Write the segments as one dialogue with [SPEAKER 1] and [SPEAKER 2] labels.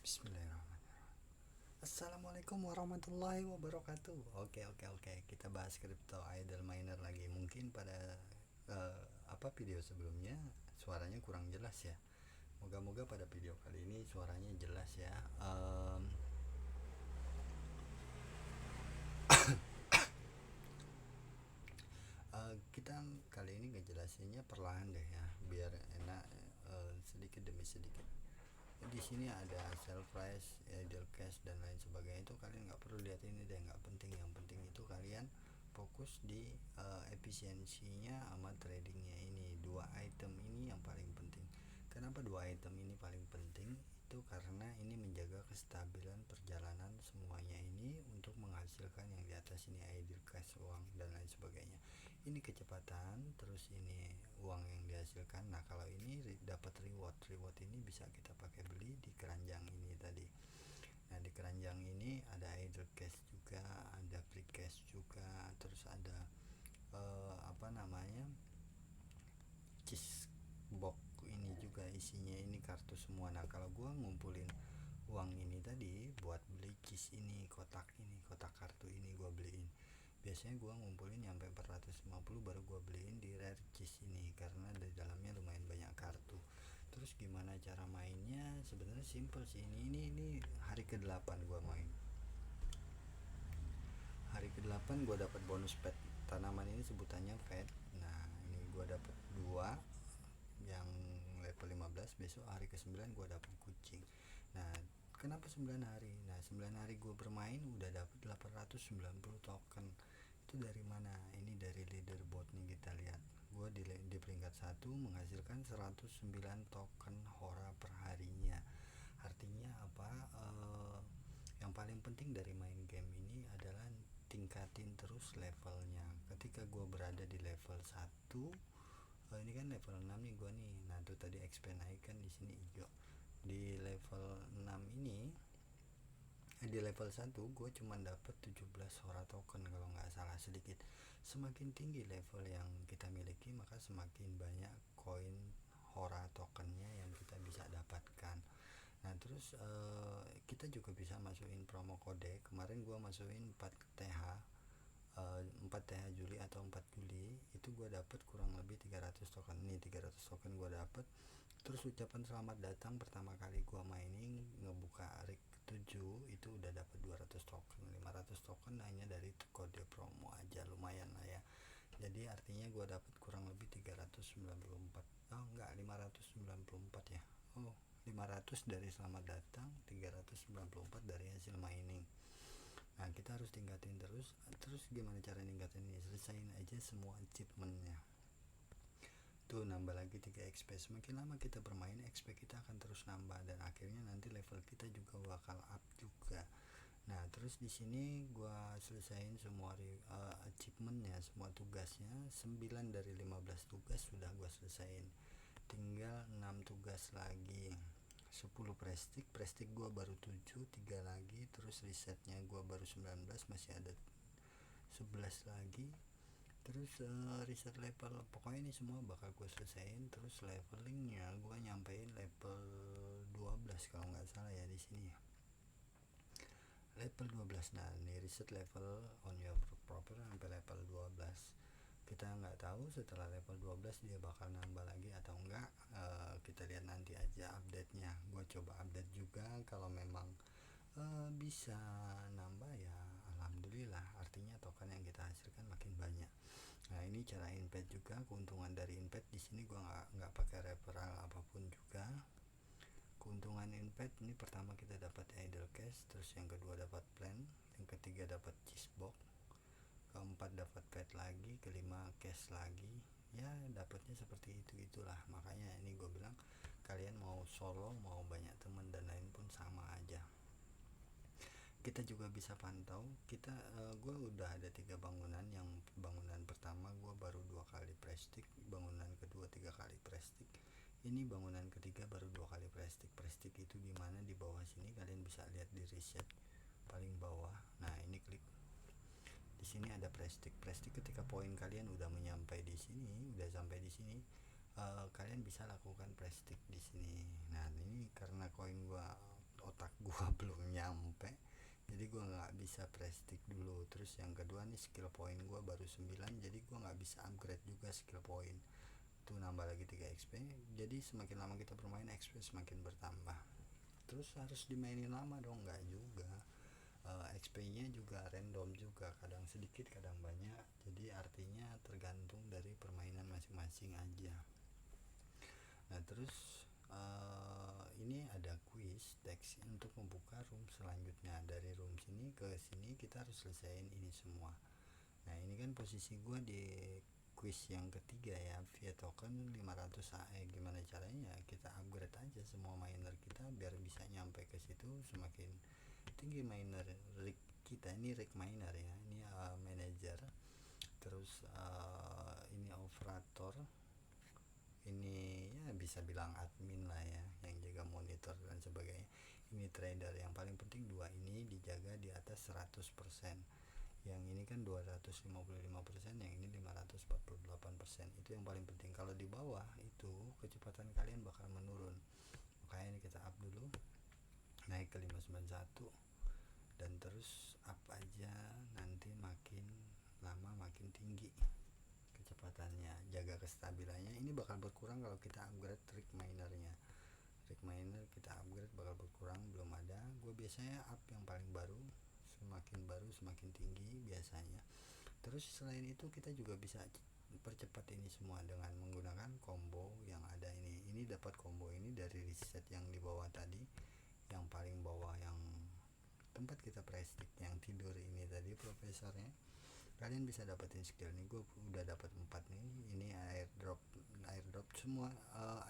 [SPEAKER 1] Bismillahirrahmanirrahim. Assalamualaikum warahmatullahi wabarakatuh. Oke, kita bahas crypto idle miner lagi. Mungkin pada video sebelumnya suaranya kurang jelas ya. Moga-moga pada video kali ini suaranya jelas ya. Kita kali ini ngejelasinnya perlahan deh ya, biar enak, sedikit demi sedikit. Di sini ada sell price, idle cash dan lain sebagainya. Itu kalian nggak perlu lihat ini deh, nggak penting. Yang penting itu kalian fokus di efisiensinya sama tradingnya. Ini dua item ini yang paling penting. Kenapa dua item ini paling penting? Itu karena ini menjaga kestabilan perjalanan semuanya ini untuk menghasilkan yang di atas ini, idle cash, uang dan lain sebagainya. Ini kecepatan, terus ini uang yang dihasilkan. Nah, kalau ini dapat reward ini bisa kita pakai beli di keranjang ini tadi. Nah, di keranjang ini ada idle cash juga, ada free cash juga, terus ada cheese box ini juga, isinya ini kartu semua. Nah, kalau gua ngumpulin uang ini tadi buat beli cheese ini, kotak kartu ini gua beliin. Biasanya gua ngumpulin sampai 450 baru gua beliin di rare cheese ini, karena di dalamnya lumayan banyak kartu. Terus gimana cara mainnya? Sebenarnya simple sih. Ini hari ke-8 gua main. Hari ke-8 gua dapat bonus pet. Tanaman ini sebutannya pet. Nah, ini gua dapat 2 yang level 15. Besok hari ke-9 gua dapat kucing. Nah, kenapa 9 hari? Nah, 9 hari gue bermain udah dapat 890 token. Itu dari mana? Ini dari leaderboard nih, kita lihat. Gue di peringkat 1 menghasilkan 109 token hora per harinya. Artinya apa? Yang paling penting dari main game ini adalah tingkatin terus levelnya. Ketika gue berada di level 1, ini kan level 6 nih gue nih. Nah, tuh tadi XP naik kan di sini hijau. Di level 6 ini, di level 1 gue cuma dapat 17 hora token kalau nggak salah, sedikit. Semakin tinggi level yang kita miliki, maka semakin banyak koin hora tokennya yang kita bisa dapatkan. Nah, terus kita juga bisa masukin promo kode. Kemarin gue masukin 4TH, 4TH Juli atau 4 Juli, itu gue dapat kurang lebih 300 token. Nih 300 token gue dapat. Terus ucapan selamat datang pertama kali gue mining ngebuka rig 7 itu udah dapat 200 token. 500 token hanya dari kode promo aja, lumayan lah ya. Jadi artinya gue dapat kurang lebih 394. Oh enggak, 594 ya. Oh, 500 dari selamat datang, 394 dari hasil mining. Nah, kita harus tingkatin terus. Terus gimana cara tingkatin ini? Selesain aja semua achievementnya. Tuh nambah lagi 3 XP. Semakin lama kita bermain, XP kita akan terus nambah dan akhirnya nanti level kita juga bakal up juga. Nah, terus di sini gua selesain semua achievementnya, semua tugasnya. 9 dari 15 tugas sudah gua selesain. Tinggal 6 tugas lagi. 10 prestik gua baru 7, 3 lagi. Terus risetnya gua baru 19, masih ada 11 lagi. Terus riset level, pokoknya ini semua bakal gue selesaiin. Terus levelingnya gue nyampein level 12 kalau nggak salah ya di sini ya, level 12. Nah, ini riset level on your proper sampai level 12. Kita nggak tahu setelah level 12 dia bakal nambah lagi atau enggak. Kita lihat nanti aja update-nya. Gue coba update juga, kalau memang bisa nambah ya alhamdulillah, artinya token yang kita hasilkan makin banyak. Nah, ini cara invest juga. Keuntungan dari invest di sini gua nggak pakai referral apapun juga. Keuntungan invest ini, pertama kita dapat idle cash, terus yang kedua dapat plan, yang ketiga dapat cheese box, keempat dapat pet lagi, kelima cash lagi. Ya, dapatnya seperti itu itulah. Makanya ini gue bilang kalian mau solo mau banyak teman dan lain pun sama aja. Kita juga bisa pantau. Gue udah ada 3 bangunan. Yang bangunan pertama gue baru 2 kali prestik, bangunan kedua 3 kali prestik, ini bangunan ketiga baru 2 kali prestik. Prestik itu dimana? Di bawah sini kalian bisa lihat di reset paling bawah. Nah, ini klik di sini ada prestik. Ketika poin kalian udah menyampai di sini, udah sampai di sini, kalian bisa lakukan prestik di sini. Nah, ini karena koin gua otak gue nggak bisa prestik dulu. Terus yang kedua nih, skill point gue baru 9, jadi gue nggak bisa upgrade juga skill point. Itu nambah lagi 3 XP. Jadi semakin lama kita bermain, XP semakin bertambah. Terus harus dimainin lama dong? Nggak juga. XP-nya juga random juga, kadang sedikit kadang banyak, jadi artinya tergantung dari permainan masing-masing aja. Nah terus ini ada quiz teks untuk membuka room selanjutnya. Dari room sini ke sini kita harus selesaiin ini semua. Nah ini kan posisi gua di quiz yang ketiga ya, via token 500 AE. Gimana caranya? Kita upgrade aja semua miner kita biar bisa nyampe ke situ. Semakin tinggi miner rig kita, ini rig miner ya, ini manager, terus ini operator, ini ya bisa bilang admin lah ya, yang jaga monitor dan sebagainya. Ini trader. Yang paling penting dua ini dijaga di atas 100%. Yang ini kan 255%, yang ini 548%. Itu yang paling penting. Kalau di bawah itu kecepatan kalian bakal menurun. Makanya ini kita up dulu, naik ke 591, dan terus up aja, nanti makin lama makin tinggi kecepatannya. Jaga kestabilannya. Ini bakal berkurang kalau kita upgrade rig minernya. Rig miner kita upgrade bakal berkurang, belum ada. Gue biasanya up yang paling baru, semakin baru semakin tinggi biasanya. Terus selain itu kita juga bisa percepat ini semua dengan menggunakan combo yang ada ini. Ini dapat combo ini dari reset yang di bawah tadi, yang paling bawah yang tempat kita prestik, yang tidur ini tadi profesornya. Kalian bisa dapetin skill nih. Gue udah dapat 4 nih. Ini airdrop semua,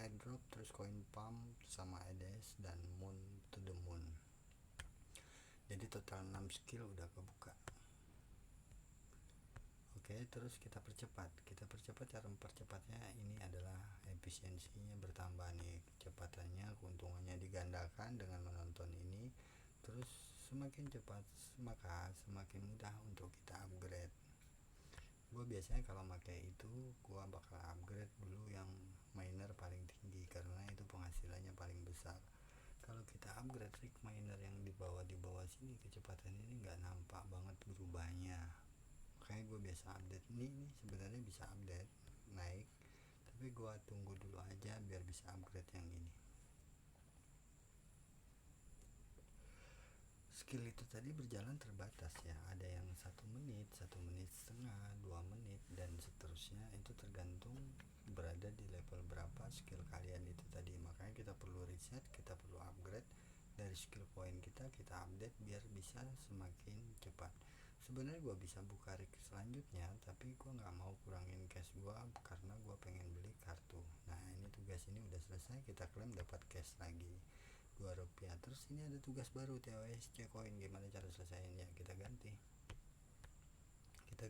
[SPEAKER 1] airdrop, terus coin pump sama EDS dan moon to the moon. Jadi total 6 skill udah kebuka. Oke, terus kita percepat cara mempercepatnya. Ini adalah efisiensinya bertambah nih, kecepatannya, keuntungannya digandakan dengan menonton ini. Terus semakin cepat maka semakin mudah untuk kita upgrade. Gue biasanya kalau pakai itu gue bakal upgrade dulu yang miner paling tinggi, karena itu penghasilannya paling besar. Kalau kita upgrade rig miner yang di bawah sini, kecepatan ini nggak nampak banget berubahnya. Makanya gue biasa update ini sebenarnya bisa update naik, tapi gue tunggu dulu aja biar bisa upgrade yang ini. Skill itu tadi berjalan terbatas ya, ada yang 1 menit, 1 menit setengah, 2 menit, dan seterusnya. Itu tergantung berada di level berapa skill kalian itu tadi. Makanya kita perlu reset, kita perlu upgrade dari skill point kita update biar bisa semakin cepat. Sebenarnya gue bisa buka rig selanjutnya, tapi gue nggak mau kurangin cash gue karena gue pengen beli kartu. Nah ini tugas ini udah selesai, kita klaim dapat cash lagi Rp2. Terus ini ada tugas baru, TOSC coin. Gimana cara selesainya? Kita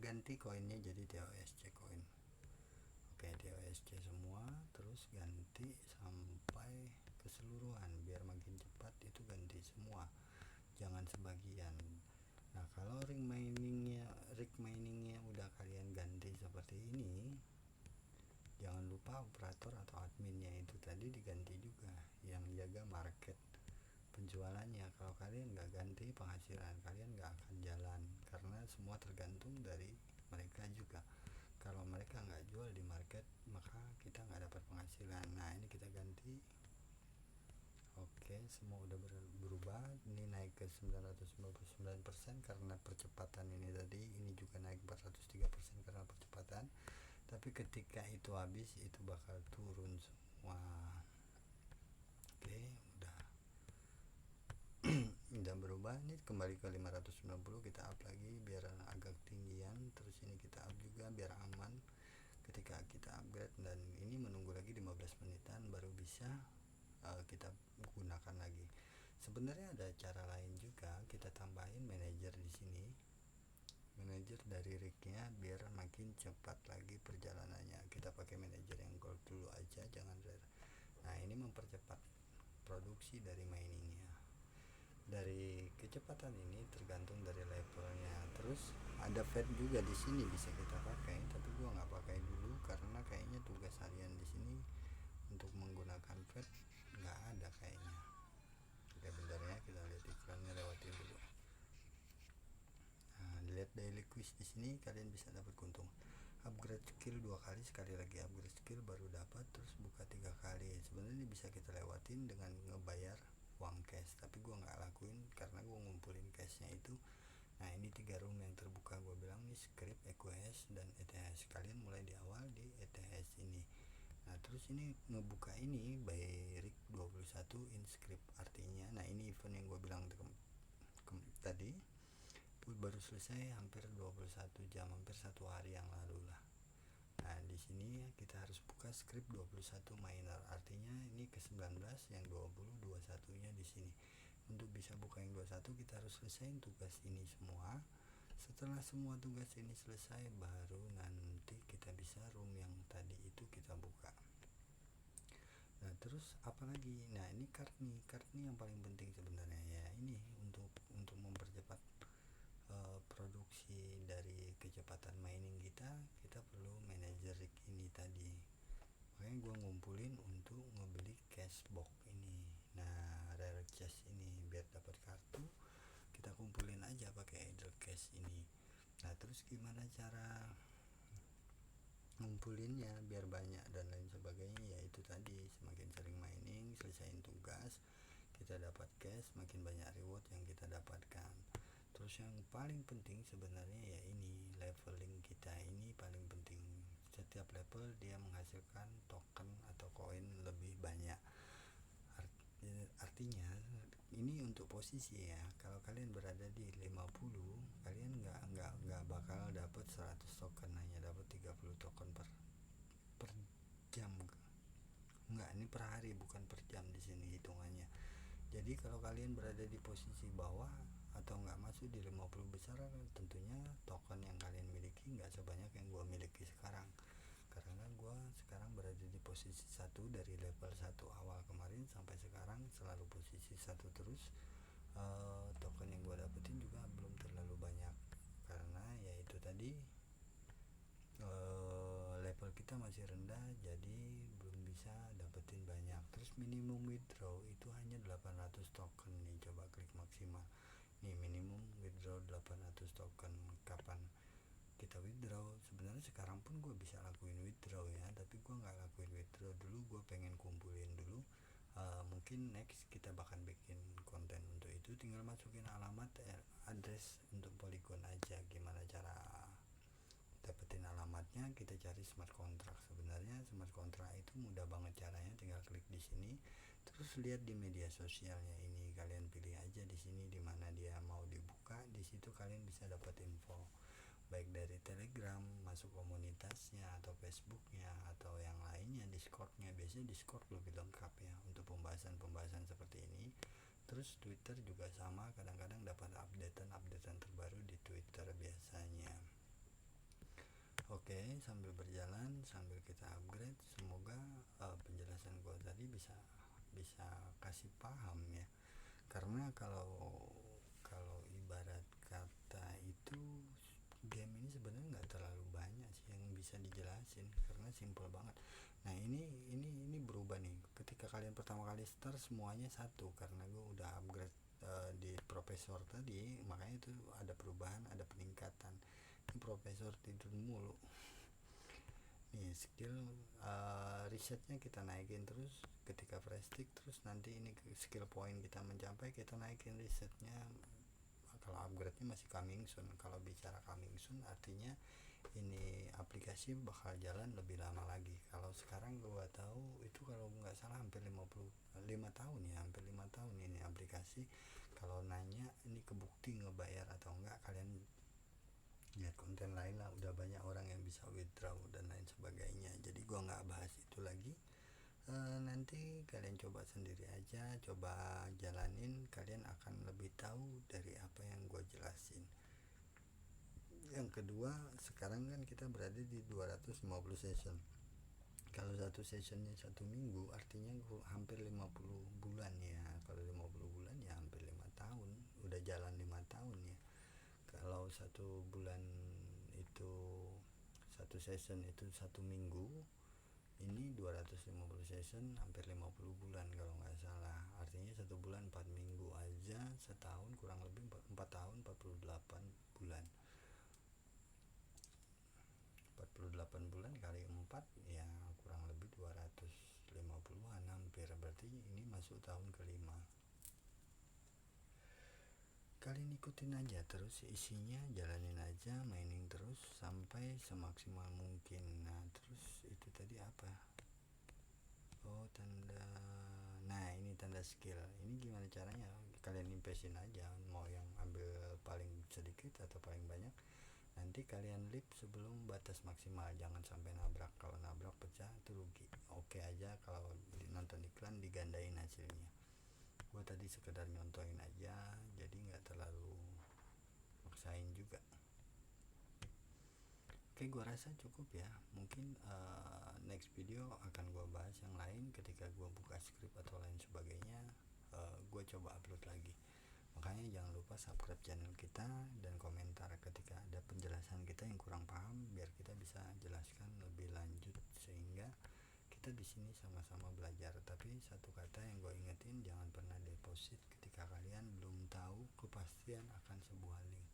[SPEAKER 1] ganti koinnya jadi TOSC coin. Oke, TOSC semua, terus ganti sampai keseluruhan biar makin cepat. Itu ganti semua, jangan sebagian. Nah kalau rig miningnya udah kalian ganti seperti ini, jangan lupa operator atau adminnya itu tadi diganti juga, yang jaga market penjualannya. Kalau kalian nggak ganti, penghasilan kalian nggak akan jalan, karena semua tergantung dari mereka juga. Kalau mereka nggak jual di market, maka kita nggak dapat penghasilan. Nah ini kita ganti. Oke, semua udah berubah. Ini naik ke 999% karena percepatan ini tadi. Ini juga naik 403% karena percepatan. Tapi ketika itu habis, itu bakal turun semua. Oke, udah berubah. Ini kembali ke 590, kita up lagi biar agak tinggian. Terus ini kita up juga biar aman ketika kita upgrade. Dan ini menunggu lagi 15 menitan baru bisa kita gunakan lagi. Sebenarnya ada cara lain juga, kita tambahin manajer di sini, manajer dari rignya biar makin cepat lagi perjalanannya. Kita pakai manajer yang gold dulu aja, jangan rare. Nah ini mempercepat produksi dari miningnya. Dari kecepatan ini tergantung dari levelnya. Terus ada fed juga di sini bisa kita pakai, tapi gua nggak pakai dulu karena kayaknya tugas harian di sini untuk menggunakan fed nggak ada kayaknya. Oke bentar ya, kita lihat iklannya, lewatin dulu. klik quiz di sini kalian bisa dapat keuntungan upgrade skill 2 kali, sekali lagi upgrade skill baru dapat, terus buka 3 kali. Sebenarnya ini bisa kita lewatin dengan ngebayar uang cash, tapi gua nggak lakuin karena gua ngumpulin cashnya itu. Nah ini 3 room yang terbuka, gue bilang nih script, EQS, dan ETH. Kalian mulai di awal di ETH ini. Nah terus ini ngebuka ini by Rick 21 in script, artinya nah ini event yang gue bilang tadi baru selesai hampir 21 jam, hampir 1 hari yang lalu lah. Nah di sini kita harus buka script 21 minor, artinya ini ke 19, yang 20, 21 nya di sini. Untuk bisa buka yang 21 kita harus selesaiin tugas ini semua. Setelah semua tugas ini selesai baru nanti kita bisa room yang tadi itu kita buka. Nah terus apalagi, nah ini card nih yang paling penting sebenarnya ya, ini untuk mempercepat produksi dari kecepatan mining kita perlu manajer rig ini tadi. Makanya gue ngumpulin untuk ngebeli cash box ini, nah rare cash ini biar dapat kartu kita kumpulin aja pakai idle cash ini. Nah terus gimana cara ngumpulinnya biar banyak dan lain sebagainya, yaitu tadi semakin sering mining, selesaiin tugas, kita dapat cash, makin banyak reward yang kita dapatkan. Terus yang paling penting sebenarnya ya ini leveling kita ini paling penting. Setiap level dia menghasilkan token atau koin lebih banyak. Artinya ini untuk posisi ya, kalau kalian berada di 50 kalian nggak bakal dapat 100 token, hanya dapat 30 token per jam. Enggak, ini per hari bukan per jam di sini hitungannya. Jadi kalau kalian berada di posisi bawah atau nggak masuk di 50 besar, tentunya token yang kalian miliki nggak sebanyak yang gua miliki sekarang, karena gua sekarang berada di posisi 1 dari level 1 awal kemarin sampai sekarang selalu posisi 1 terus. Token yang gua dapetin juga belum terlalu banyak karena yaitu tadi level kita masih rendah, jadi belum bisa dapetin banyak. Terus minimum withdraw itu hanya 800 token nih, coba klik maksimal nih, minimum withdraw 800 token. Kapan kita withdraw? Sebenarnya sekarang pun gue bisa lakuin withdraw ya, tapi gue nggak lakuin withdraw dulu, gue pengen kumpulin dulu. Mungkin next kita bakal bikin konten untuk itu, tinggal masukin alamat address untuk Polygon aja. Gimana cara dapetin alamatnya? Kita cari smart contract. Sebenarnya smart contract itu mudah banget caranya, tinggal klik di sini terus lihat di media sosialnya ini, kalian pilih aja di sini di mana dia mau dibuka. Di situ kalian bisa dapat info baik dari Telegram, masuk komunitasnya atau Facebooknya atau yang lainnya, Discordnya. Biasanya Discord lebih lengkap ya untuk pembahasan seperti ini. Terus Twitter juga sama, kadang-kadang dapat updatean terbaru di Twitter biasanya. Oke, sambil berjalan sambil kita upgrade, semoga penjelasan gue tadi bisa kasih paham ya. Karena kalau ibarat kata itu game ini sebenarnya nggak terlalu banyak sih yang bisa dijelasin karena simple banget. Nah ini berubah nih ketika kalian pertama kali start, semuanya satu karena gue udah upgrade di profesor tadi, makanya itu ada perubahan, ada peningkatan. Ini profesor tidur mulu nih. Skill risetnya kita naikin terus ketika prestige, terus nanti ini skill point kita mencapai, kita naikin risetnya. Kalau upgrade-nya masih coming soon. Kalau bicara coming soon artinya ini aplikasi bakal jalan lebih lama lagi. Kalau sekarang gua tahu itu kalau nggak salah hampir 5 tahun ya, hampir 5 tahun ini aplikasi. Kalau nanya ini kebukti ngebayar atau enggak, kalian lihat konten lain lah, udah banyak orang yang bisa withdraw dan lain sebagainya. Jadi gua nggak bahas itu lagi. Nanti kalian coba sendiri aja, coba jalanin, kalian akan lebih tahu dari apa yang gue jelasin. Yang kedua, sekarang kan kita berada di 250 session. Kalau satu sessionnya 1 minggu, artinya hampir 50 bulan ya. Kalau 50 bulan ya hampir 5 tahun, udah jalan 5 tahun ya. Kalau 1 bulan itu, 1 session itu 1 minggu, ini 250 session hampir 50 bulan kalau nggak salah. Artinya 1 bulan 4 minggu aja, setahun kurang lebih 4 tahun 48 bulan. 8 bulan kali 4 ya kurang lebih 250-an hampir, berarti ini masuk tahun kelima. Kalian ikutin aja terus isinya, jalanin aja, mining terus sampai semaksimal mungkin. Nah terus itu tadi apa, oh tanda, nah ini tanda skill. Ini gimana caranya, kalian impesin aja, mau yang ambil paling sedikit atau paling banyak. Nanti kalian lip sebelum batas maksimal, jangan sampai nabrak. Kalau nabrak pecah itu rugi. Oke aja kalau nonton iklan digandain hasilnya. Gua tadi sekedar nyontohin aja, jadi nggak terlalu maksain juga. Oke, gua rasa cukup ya. Mungkin next video akan gua bahas yang lain ketika gua buka script atau lain sebagainya. Gua coba upload lagi. Makanya jangan lupa subscribe channel kita dan komentar ketika ada penjelasan kita yang kurang paham, biar kita bisa jelaskan lebih lanjut sehingga kita di sini sama-sama belajar. Tapi satu kata yang gue ingetin, jangan pernah deposit ketika kalian belum tahu kepastian akan sebuah link.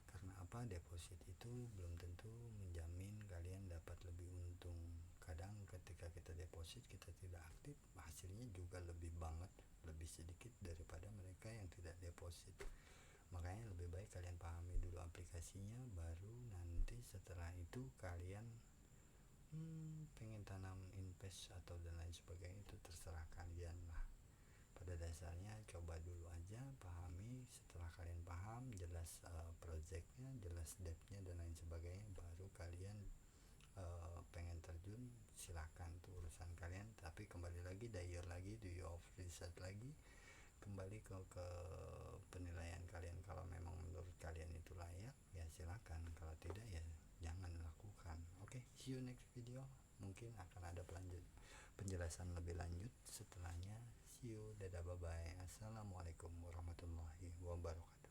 [SPEAKER 1] Karena apa? Deposit itu belum tentu menjamin kalian dapat lebih untung. Kadang ketika kita deposit kita tidak aktif, hasilnya juga lebih banget, lebih sedikit daripada mereka yang tidak deposit. Makanya lebih baik kalian pahami dulu aplikasinya, baru nanti setelah itu kalian pengen tanam invest atau dan lain sebagainya, itu terserah kalian lah. Pada dasarnya coba dulu aja, pahami. Setelah kalian paham, jelas projectnya, jelas depthnya dan lain sebagainya, baru kalian pengen terjun, silakan, tuh urusan kalian. Tapi kembali lagi, do your research lagi, kembali ke penilaian kalian. Kalau memang menurut kalian itu layak, ya silakan. Kalau tidak, ya jangan lakukan. Oke, see you next video. Mungkin akan ada penjelasan lebih lanjut setelahnya. See you, dadah, bye bye. Assalamualaikum warahmatullahi wabarakatuh.